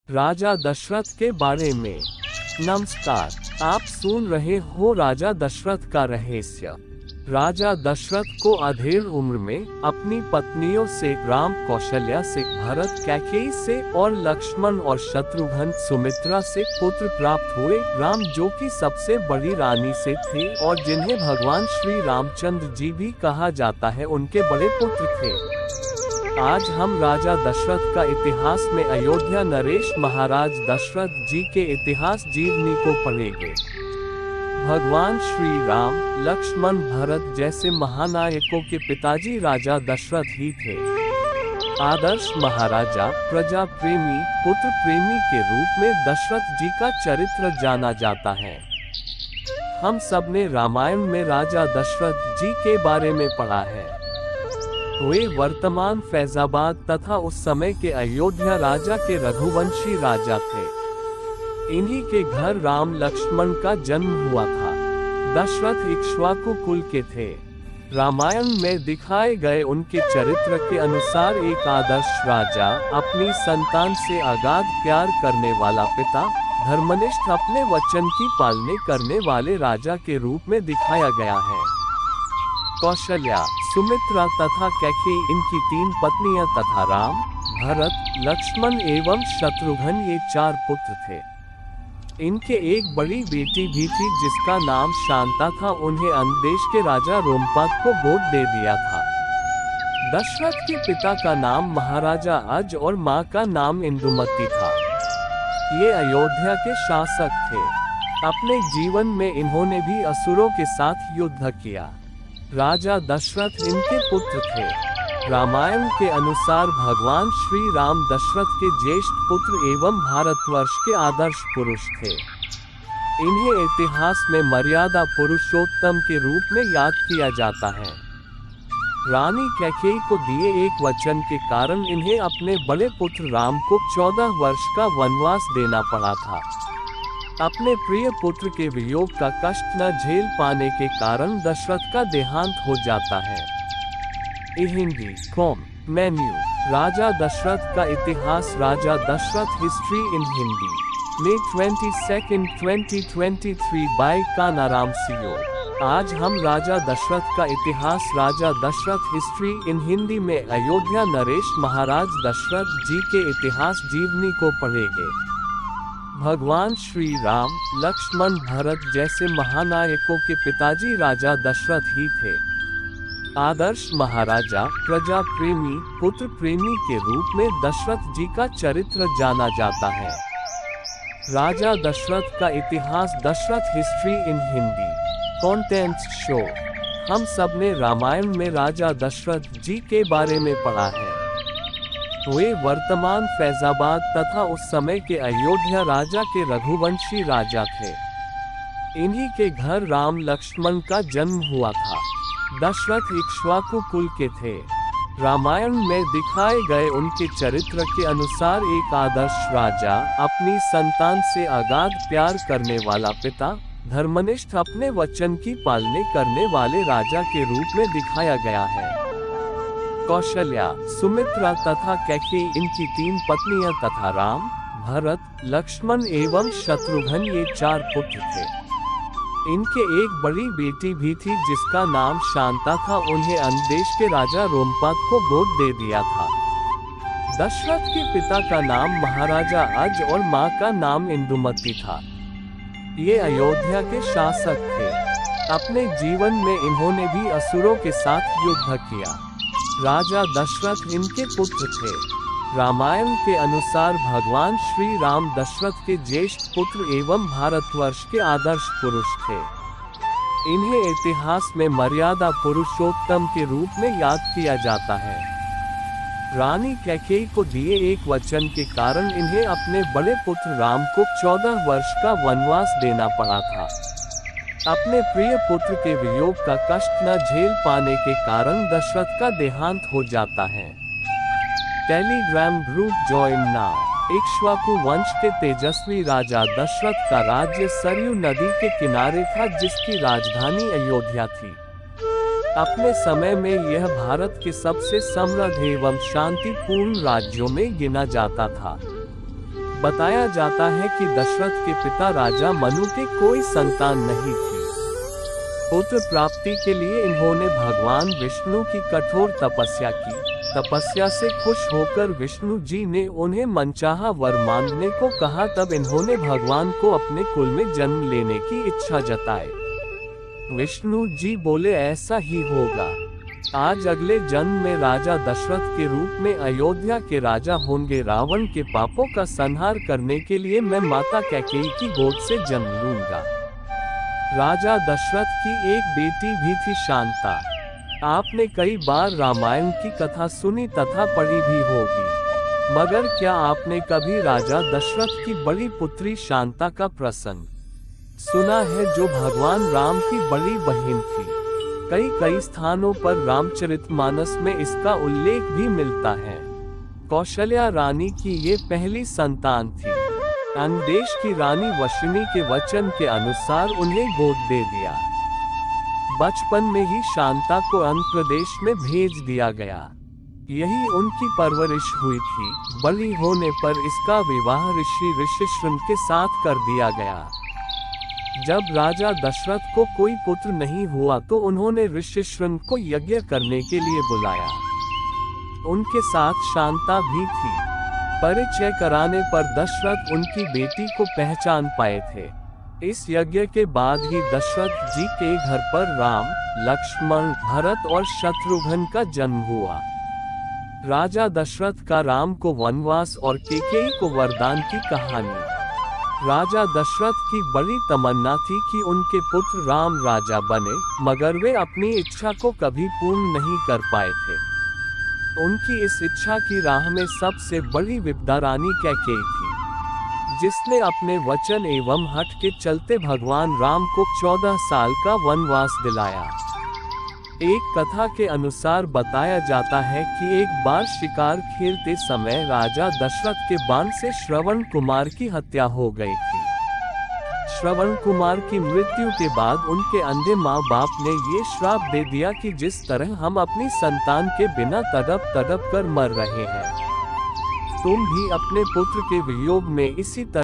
राजा दशरथ के बारे में। नमस्कार, आप सुन रहे हो राजा दशरथ का रहस्य। राजा दशरथ को अधेड़ उम्र में अपनी पत्नियों से राम, कौशल्या से, भरत, कैकेयी से और लक्ष्मण और शत्रुघ्न, सुमित्रा से पुत्र प्राप्त हुए। राम जो कि सबसे बड़ी रानी से थे और जिन्हें भगवान श्री रामचंद्र जी भी कहा जाता है, उनके बड़े पुत्र थे। आज हम राजा दशरथ का इतिहास में अयोध्या नरेश महाराज दशरथ जी के इतिहास जीवनी को पढ़ेंगे। भगवान श्री राम, लक्ष्मण, भरत जैसे महानायकों के पिताजी राजा दशरथ ही थे। आदर्श महाराजा, प्रजा प्रेमी, पुत्र प्रेमी के रूप में दशरथ जी का चरित्र जाना जाता है। हम सब ने रामायण में राजा दशरथ जी के बारे में पढ़ा है। वे वर्तमान फैजाबाद तथा उस समय के अयोध्या राजा के रघुवंशी राजा थे। इन्हीं के घर राम लक्ष्मण का जन्म हुआ था। दशरथ इक्ष्वाकु कुल के थे। रामायण में दिखाए गए उनके चरित्र के अनुसार एक आदर्श राजा, अपनी संतान से अगाध प्यार करने वाला पिता, धर्मनिष्ठ, अपने वचन की पालना करने वाले राजा के रूप में दिखाया गया है। कौशल्या, सुमित्रा तथा कैकेयी इनकी 3 पत्नियां तथा राम, भरत, लक्ष्मण एवं शत्रुघ्न ये 4 पुत्र थे। इनके एक बड़ी बेटी भी थी जिसका नाम शांता था। उन्हें अंगदेश के राजा रोमपाद को गोद दे दिया था। दशरथ के पिता का नाम महाराजा अज और मां का नाम इंदुमती था। ये अयोध्या के शासक थे। अपने जीवन में इन्होंने भी असुरों के साथ युद्ध किया। राजा दशरथ इनके पुत्र थे। रामायण के अनुसार भगवान श्री राम दशरथ के ज्येष्ठ पुत्र एवं भारतवर्ष के आदर्श पुरुष थे। इन्हें इतिहास में मर्यादा पुरुषोत्तम के रूप में याद किया जाता है। रानी कैकेयी को दिए एक वचन के कारण इन्हें अपने बड़े पुत्र राम को 14 वर्ष का वनवास देना पड़ा था। अपने प्रिय पुत्र के वियोग का कष्ट न झेल पाने के कारण दशरथ का देहांत हो जाता है। हिंदी कॉम मेन्यू राजा दशरथ का इतिहास। Raja Dasharath history in Hindi, May 22, 2023 by Kanaram CO. आज हम राजा दशरथ का इतिहास, राजा दशरथ हिस्ट्री इन हिंदी में अयोध्या नरेश महाराज दशरथ जी के इतिहास जीवनी को पढ़ेंगे। भगवान श्री राम, लक्ष्मण, भरत जैसे महानायकों के पिताजी राजा दशरथ ही थे। आदर्श महाराजा, प्रजा प्रेमी, पुत्र प्रेमी के रूप में दशरथ जी का चरित्र जाना जाता है। राजा दशरथ का इतिहास, Dasharath history in Hindi contents show. हम सब ने रामायण में राजा दशरथ जी के बारे में पढ़ा है। वे वर्तमान फैजाबाद तथा उस समय के अयोध्या राजा के रघुवंशी राजा थे। इन्हीं के घर राम लक्ष्मण का जन्म हुआ था। दशरथ इक्ष्वाकु कुल के थे। रामायण में दिखाए गए उनके चरित्र के अनुसार एक आदर्श राजा, अपनी संतान से अगाध प्यार करने वाला पिता, धर्मनिष्ठ, अपने वचन की पालना करने वाले राजा के रूप में दिखाया गया है। कौशल्या, सुमित्रा तथा कैकेयी इनकी 3 पत्नियां तथा राम, भरत, लक्ष्मण एवं शत्रुघ्न ये 4 पुत्र थे। इनके एक बड़ी बेटी भी थी जिसका नाम शांता था। उन्हें अंगदेश के राजा रोमपाद को गोद दे दिया था। दशरथ के पिता का नाम महाराजा अज और मां का नाम इंदुमती था। ये अयोध्या के शासक थे। अपने जीवन में इन्होंने भी असुरों के साथ युद्ध किया। राजा दशरथ इनके पुत्र थे। रामायण के अनुसार भगवान श्री राम दशरथ के ज्येष्ठ पुत्र एवं भारतवर्ष के आदर्श पुरुष थे। इन्हें इतिहास में मर्यादा पुरुषोत्तम के रूप में याद किया जाता है। रानी कैकेयी को दिए एक वचन के कारण इन्हें अपने बड़े पुत्र राम को 14 वर्ष का वनवास देना पड़ा था। अपने प्रिय पुत्र के वियोग का कष्ट न झेल पाने के कारण दशरथ का देहांत हो जाता है। Telegram group join now. Ikshvaku वंश के तेजस्वी राजा दशरथ का राज्य सरयू नदी के किनारे था जिसकी राजधानी अयोध्या थी। अपने समय में यह भारत के सबसे समृद्ध एवं शांतिपूर्ण राज्यों में गिना जाता था। बताया जाता है कि दशरथ के पिता राजा मनु के कोई संतान नहीं थी। पुत्र प्राप्ति के लिए इन्होंने भगवान विष्णु की कठोर तपस्या की। तपस्या से खुश होकर विष्णु जी ने उन्हें मनचाहा वर मांगने को कहा। तब इन्होंने भगवान को अपने कुल में जन्म लेने की इच्छा जताई। विष्णु जी बोले ऐसा ही होगा। आज अगले जन्म में राजा दशरथ के रूप में अयोध्या के राजा होंगे। रावण के पापों का संहार करने के लिए मैं माता कैकेयी की गोद से जन्म लूंगा। राजा दशरथ की एक बेटी भी थी शांता। आपने कई बार रामायण की कथा सुनी तथा पढ़ी भी होगी, मगर क्या आपने कभी राजा दशरथ की बड़ी पुत्री शांता का प्रसंग सुना है, जो भगवान राम की बड़ी बहन थी। कई स्थानों पर रामचरितमानस में इसका उल्लेख भी मिलता है। कौशल्या रानी की ये पहली संतान थी। अन्यदेश की रानी वशिनी के वचन के अनुसार उन्हें गोद दे दिया। बचपन में ही शांता को आंध्र प्रदेश में भेज दिया गया। यही उनकी परवरिश हुई थी। बड़ी होने पर इसका विवाह ऋषि ऋषिशृंग के साथ कर दिया गया। जब राजा दशरथ को कोई पुत्र नहीं हुआ तो उन्होंने ऋषिशृंग को यज्ञ करने के लिए बुलाया। उनके साथ शांता भी थी। परिचय कराने पर दशरथ उनकी बेटी को पहचान पाए थे। इस यज्ञ के बाद ही दशरथ जी के घर पर राम, लक्ष्मण, भरत और शत्रुघ्न का जन्म हुआ। राजा दशरथ का राम को वनवास और कैकेयी को वरदान की कहानी। राजा दशरथ की बड़ी तमन्ना थी कि उनके पुत्र राम राजा बने, मगर वे अपनी इच्छा को कभी पूर्ण नहीं कर पाए थे। उनकी इस इच्छा की राह में सबसे बड़ी विपदा रानी कैकेयी थी, जिसने अपने वचन एवं हठ के चलते भगवान राम को 14 साल का वनवास दिलाया। एक कथा के अनुसार बताया जाता है कि एक बार शिकार खेलते समय राजा दशरथ के बाण से श्रवण कुमार की हत्या हो गई थी। श्रवण कुमार की मृत्यु के बाद उनके अंधे माँ बाप ने ये श्राप दे दिया कि जिस तरह हम अपनी संतान के बिना तड़प तड़प कर मर रहे हैं, तुम भी अपने पुत्र के वियोग में इसी तरह